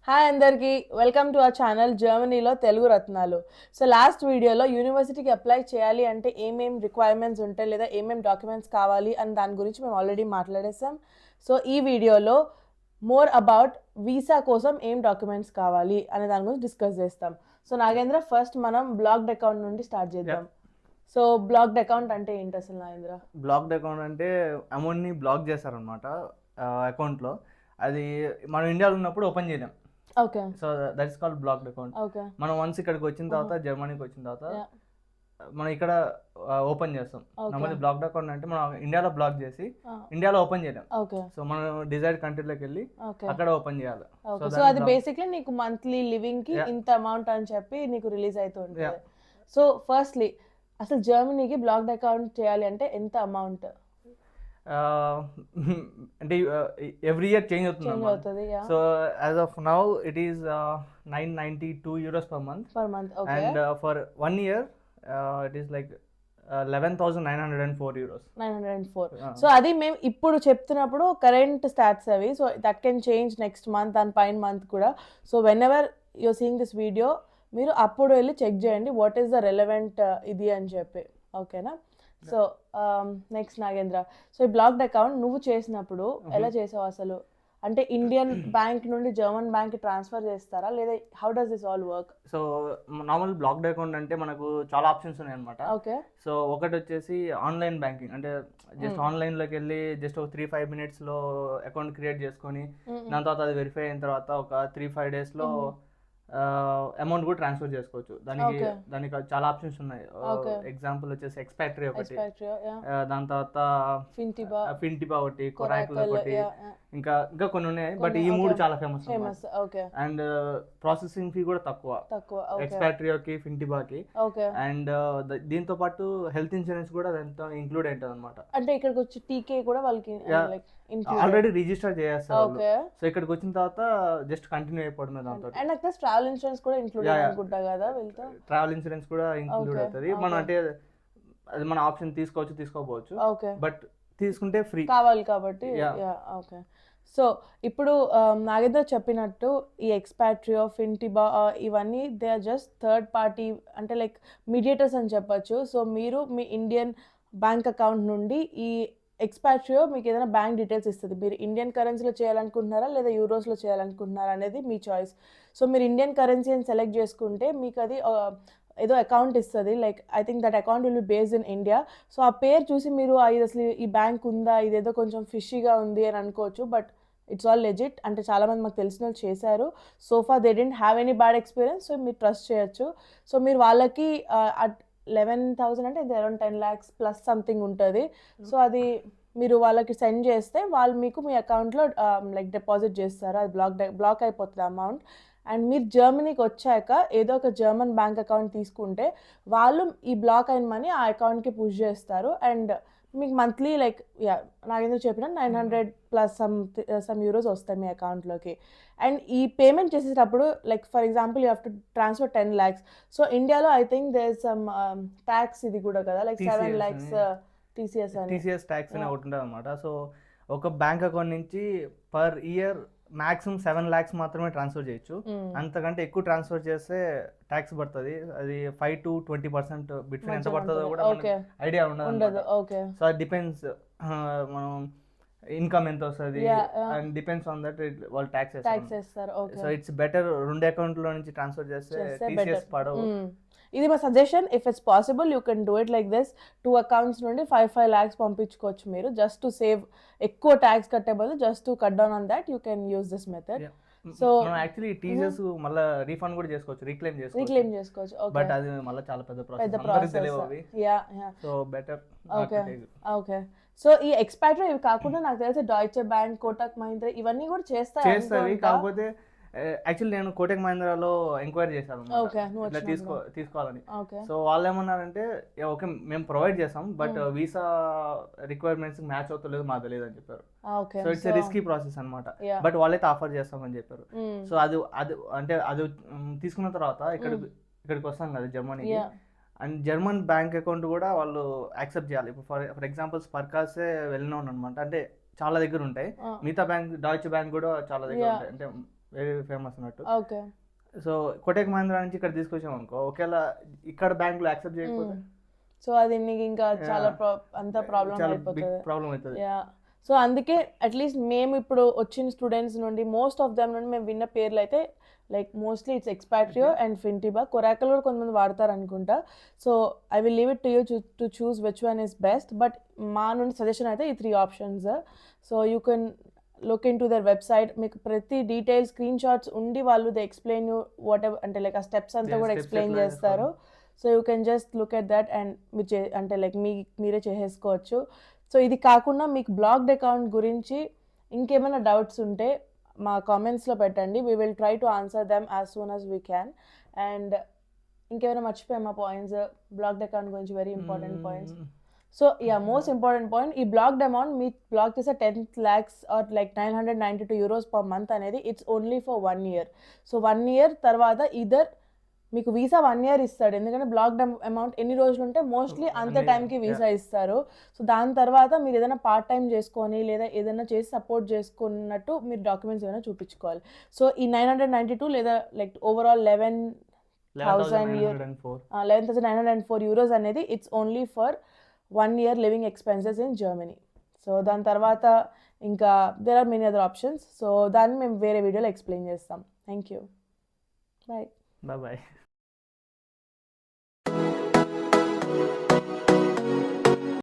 Hi అందరికి welcome to our channel జర్మనీలో తెలుగు రత్నాలు. సో లాస్ట్ వీడియోలో యూనివర్సిటీకి అప్లై చేయాలి అంటే ఏమేం రిక్వైర్మెంట్స్ ఉంటాయి లేదా ఏమేం డాక్యుమెంట్స్ కావాలి అని దాని గురించి మేము ఆల్రెడీ మాట్లాడేసాం. సో ఈ వీడియోలో మోర్ అబౌట్ వీసా కోసం ఏం డాక్యుమెంట్స్ కావాలి అనే దాని గురించి డిస్కస్ చేస్తాం. సో నాగేంద్ర, ఫస్ట్ మనం బ్లాక్డ్ అకౌంట్ నుండి స్టార్ట్ చేద్దాం. సో బ్లాక్డ్ అకౌంట్ అంటే ఏంటి అసలు నాగేంద్ర? బ్లాక్డ్ అకౌంట్ అంటే అమౌంట్ని బ్లాక్ చేశారనమాట అకౌంట్లో. అది మనం ఇండియాలో ఉన్నప్పుడు ఓపెన్ చేయలేం. Okay. So that is called blocked account. Okay. మనం వన్స్ ఇక్కడికి వచ్చిన తర్వాత జర్మనీకి వచ్చిన తర్వాత మనం ఇక్కడ ఓపెన్ చేస్తాం. నమ్మది బ్లాక్డ్ అకౌంట్ అంటే మనం ఇండియాలో బ్లాక్ చేసి ఇండియాలో ఓపెన్ చేయలేం. సో మనం డిజైర్డ్ కంట్రీలోకి వెళ్ళి అక్కడ ఓపెన్ చేయాలి. సో అది బేసిక్లీ నీకు మంత్లీ లివింగ్ కి ఇంత అమౌంట్ అని చెప్పి నీకు రిలీజ్ అవుతుంది. సో ఫస్ట్లీ అసలు జర్మనీకి బ్లాక్డ్ అకౌంట్ చేయాలి అంటే ఎంత అమౌంట్? అంటే ఎవ్రీ ఇయర్ చేంజ్ అవుతుంది. So as of now it is €992 per month. And for 1 year it is like €11,904. 904. So అది మేము ఇప్పుడు చెప్తున్నప్పుడు కరెంట్ స్టాట్స్ అవి. So that can change next month and పైన మంత్ కూడా. So whenever you're seeing this video మీరు అప్పుడు వెళ్ళి చెక్ చేయండి వాట్ ఈస్ ద రెలవెంట్ ఇది అని చెప్పి. ఓకేనా? సో నెక్స్ట్ నాగేంద్ర, సో ఈ బ్లాక్డ్ అకౌంట్ నువ్వు చేసినప్పుడు ఎలా చేసావు అసలు? అంటే ఇండియన్ బ్యాంక్ నుండి జర్మన్ బ్యాంక్ ట్రాన్స్ఫర్ చేస్తారా లేదా how does this all work? So normal blocked account అంటే మనకు చాలా ఆప్షన్స్ ఉన్నాయి అనమాట. ఓకే. సో ఒకటి వచ్చేసి ఆన్లైన్ బ్యాంకింగ్, అంటే జస్ట్ ఆన్లైన్లోకి వెళ్ళి జస్ట్ ఒక 3-5 minutesలో అకౌంట్ క్రియేట్ చేసుకొని దాని తర్వాత అది వెరిఫై అయిన తర్వాత ఒక 3-5 daysలో అమౌంట్ కూడా ట్రాన్స్ఫర్ చేసుకోవచ్చు. దానికి చాలా ఆప్షన్స్ ఉన్నాయి. ఎగ్జాంపుల్ వచ్చేసి ఎక్స్పాట్రీ ఒకటి, దాని తర్వాత ఫిన్టిబా ఒకటి, కొరాకుల్ ఒకటి, ఇంకా కొన్ని ఉన్నాయి. బట్ ఈ మూడు చాలా ఫేమస్. అండ్ ప్రాసెసింగ్ ఫీ కూడా తక్కువ ఎక్స్పాట్రియోకి, ఫిన్టిబాకి. అండ్ దీంతో పాటు హెల్త్ ఇన్సూరెన్స్ కూడా దాంతో ఇంక్లూడ్ అవుతుంది అనమాట. అంటే ఇక్కడికి వచ్చి టీకే కూడా వాళ్ళకి ఆల్రెడీ రిజిస్టర్ చేస్తారు. సో ఇక్కడికి వచ్చిన తర్వాత జస్ట్ కంటిన్యూ అయిపోవడమే దాంతో. అండ్ అక్కడ ట్రావెల్ ఇన్సూరెన్స్ కూడా ఇంక్లూడ్ అనుకుంటా కదా వీళ్ళతో. ట్రావెల్ ఇన్సూరెన్స్ కూడా ఇంక్లూడ్ అవుతుంది. మనం అంటే అది మన ఆప్షన్ తీసుకోవచ్చు. బట్ తీసుకుంటే ఫ్రీ కావాలి కాబట్టి. ఓకే. సో ఇప్పుడు నాగేంద్ర చెప్పినట్టు ఈ ఎక్స్పాట్రియో, ఫిన్టిబా ఇవన్నీ they are just third party, అంటే లైక్ మీడియేటర్స్ అని చెప్పొచ్చు. సో మీరు మీ ఇండియన్ బ్యాంక్ అకౌంట్ నుండి ఈ ఎక్స్పాట్రియో మీకు ఏదైనా బ్యాంక్ డీటెయిల్స్ ఇస్తుంది. మీరు ఇండియన్ కరెన్సీలో చేయాలనుకుంటున్నారా లేదా యూరోస్లో చేయాలనుకుంటున్నారా అనేది మీ చాయిస్. సో మీరు ఇండియన్ కరెన్సీ అని సెలెక్ట్ చేసుకుంటే మీకు అది ఏదో అకౌంట్ ఇస్తుంది. Like I think that account will be based in India. So ఆ పేరు చూసి మీరు ఇది అసలు ఈ బ్యాంక్ ఉందా, ఇదేదో కొంచెం ఫిషీగా ఉంది అని అనుకోవచ్చు. But it's all legit. అంటే చాలామంది మాకు తెలిసిన వాళ్ళు చేశారు. Sofa they didn't have any bad experience. So మీరు ట్రస్ట్ చేయొచ్చు. సో మీరు వాళ్ళకి 11,000 అంటే అరౌండ్ 10 lakhs ప్లస్ సంథింగ్ ఉంటుంది. సో అది మీరు వాళ్ళకి సెండ్ చేస్తే వాళ్ళు మీకు మీ అకౌంట్లో లైక్ డిపాజిట్ చేస్తారు. అది బ్లాక్ అయిపోతుంది అమౌంట్. అండ్ మీరు జర్మనీకి వచ్చాక ఏదో ఒక జర్మన్ బ్యాంక్ అకౌంట్ తీసుకుంటే వాళ్ళు ఈ బ్లాక్ అయిన మనీ ఆ అకౌంట్కి పుష్ చేస్తారు. అండ్ మీకు మంత్లీ లైక్ నాకెందుకు చెప్పిన 900 ప్లస్ సమ్ యూరోస్ వస్తాయి మీ అకౌంట్లోకి. అండ్ ఈ పేమెంట్ చేసేటప్పుడు like for example you have to transfer 10 lakhs. So ఇండియాలో I think there is some tax ఇది కూడా కదా, లైక్ 7 lakhs టీసీఎస్ ట్యాక్స్ అని ఒకటి ఉంటుంది అనమాట. సో ఒక బ్యాంక్ అకౌంట్ నుంచి పర్ ఇయర్ మాక్సిమం 7 lakhs మాత్రమే ట్రాన్స్ఫర్ చేయొచ్చు. అంతకంటే ఎక్కువ ట్రాన్స్ఫర్ చేస్తే ట్యాక్స్ పడుతుంది. అది 5-20% బిట్వీన్ ఎంత పడుతుందో కూడా ఐడియా ఉండదు. సో అది డిపెండ్స్ మనం ఇన్కమ్ ఎంత వస్తుంది అండ్ డిపెండ్స్ ఆన్ దట్ వాళ్ళు ట్యాక్స్ వేస్తారు. సో ఇట్స్ బెటర్ 2 అకౌంట్ లో నుంచి ట్రాన్స్ఫర్ చేస్తే టీసీఎస్ పడవు. ఇది మా suggestion. If it's possible you can do it like this. 2 accounts నుండి 5 lakhs పంపించుకోవచ్చు మీరు. జస్ట్ టు సేవ్ ఎక్కువ ట్యాక్స్ కట్టే బదులు just to cut down on that you can use this method. So actually TCS మళ్ళీ రీఫండ్ కూడా చేసుకోవచ్చు, reclaim చేసుకోవచ్చు. బట్ అది మళ్ళీ చాలా పెద్ద process. So better. Okay. So ఈ ఎక్స్పాట్రియో ఇవి కాకుండా నాకు తెలిసి డాయిచే బ్యాంక్, కోటక్ మహీంద్రా ఇవన్నీ కూడా చేస్తాయి. కాకపోతే యాక్చువల్లీ నేను కోటక్ మహీంద్రాలో ఎంక్వైరీ చేశాను ఇట్లా తీసుకోవాలని. సో వాళ్ళు ఏమన్నారంటే ఓకే మేము ప్రొవైడ్ చేస్తాం బట్ వీసా రిక్వైర్మెంట్స్ మ్యాచ్ అవుతలేదు మాకు తెలియదు అని చెప్పారు. సో ఇట్స్ రిస్కీ ప్రాసెస్ అనమాట. బట్ వాళ్ళైతే ఆఫర్ చేస్తామని చెప్పారు. సో అది అంటే అది తీసుకున్న తర్వాత ఇక్కడికి వస్తాం కదా జర్మనీకి. అండ్ జర్మన్ బ్యాంక్ అకౌంట్ కూడా వాళ్ళు యాక్సెప్ట్ చేయాలి. ఇప్పుడు ఫర్ ఎగ్జాంపుల్ స్పర్కాసే వెళ్ళినాను అనమాట. అంటే చాలా దగ్గర ఉంటాయి. మిగతా బ్యాంక్ డాయిచ్ బ్యాంక్ కూడా చాలా దగ్గర ఉంటాయి. అంటే వెరీ ఫేమస్ అన్నట్టు. ఓకే. సో కోటక్ మహీంద్రా నుంచి ఇక్కడ తీసుకొచ్చాం అనుకో, ఒకవేళ ఇక్కడ బ్యాంకులో యాక్సెప్ట్ చేయకపోతే సో అది నీకు ఇంకా చాలా అంత ప్రాబ్లం చాలా బిగ్ అయిపోతుంది. ప్రాబ్లం అవుతుంది. యా. సో అందుకే అట్లీస్ట్ మేము ఇప్పుడు వచ్చిన స్టూడెంట్స్ నుండి మోస్ట్ ఆఫ్ దెమ్ నుండి మేము విన్న పేర్లు అయితే like mostly it's Expatrio and Fintiba. Coracle కూడా కొంతమంది వాడతారు అనుకుంటా. So I will leave it to you to choose which one is best. But మా నుండి సజెషన్ అయితే ఈ 3 options. So you can look in to their website. మీకు ప్రతి డీటెయిల్ స్క్రీన్ షాట్స్ ఉండి వాళ్ళు they explain you what ever, అంటే like ఆ స్టెప్స్ అంతా కూడా ఎక్స్ప్లెయిన్ చేస్తారు. So you can just look at that and మీరు అంటే లైక్ మీరే చేసేసుకోవచ్చు. సో ఇది కాకుండా మీకు బ్లాక్డ్ అకౌంట్ గురించి ఇంకేమైనా డౌట్స్ ఉంటే మా కామెంట్స్లో పెట్టండి. We will try to answer them as soon as we can. And ఇంకేమైనా మర్చిపోయామా పాయింట్స్ బ్లాక్డ్ అకౌంట్ గురించి? Very important points. So ya, most important point, ఈ బ్లాక్డ్ అమౌంట్ మీ బ్లాక్ చేసే 10 lakhs or like 992 euros per month అనేది it's only for 1 year. So 1 year తర్వాత ఇదర్ మీకు వీసా 1 year ఇస్తాడు, ఎందుకంటే బ్లాక్డ్ అమౌంట్ ఎన్ని రోజులు ఉంటే మోస్ట్లీ అంత టైంకి వీసా ఇస్తారు. సో దాని తర్వాత మీరు ఏదైనా పార్ట్ టైం చేసుకొని లేదా ఏదైనా చేసి సపోర్ట్ చేసుకున్నట్టు మీరు డాక్యుమెంట్స్ ఏమైనా చూపించుకోవాలి. సో ఈ 992 లేదా లైక్ ఓవరాల్ 11,904 euros అనేది it's only for 1 year living expenses in Germany. So దాని తర్వాత ఇంకా there are many other options. So దాన్ని మేము వేరే వీడియోలో ఎక్స్ప్లెయిన్ చేస్తాం. Thank you. బాయ్. బాయ్.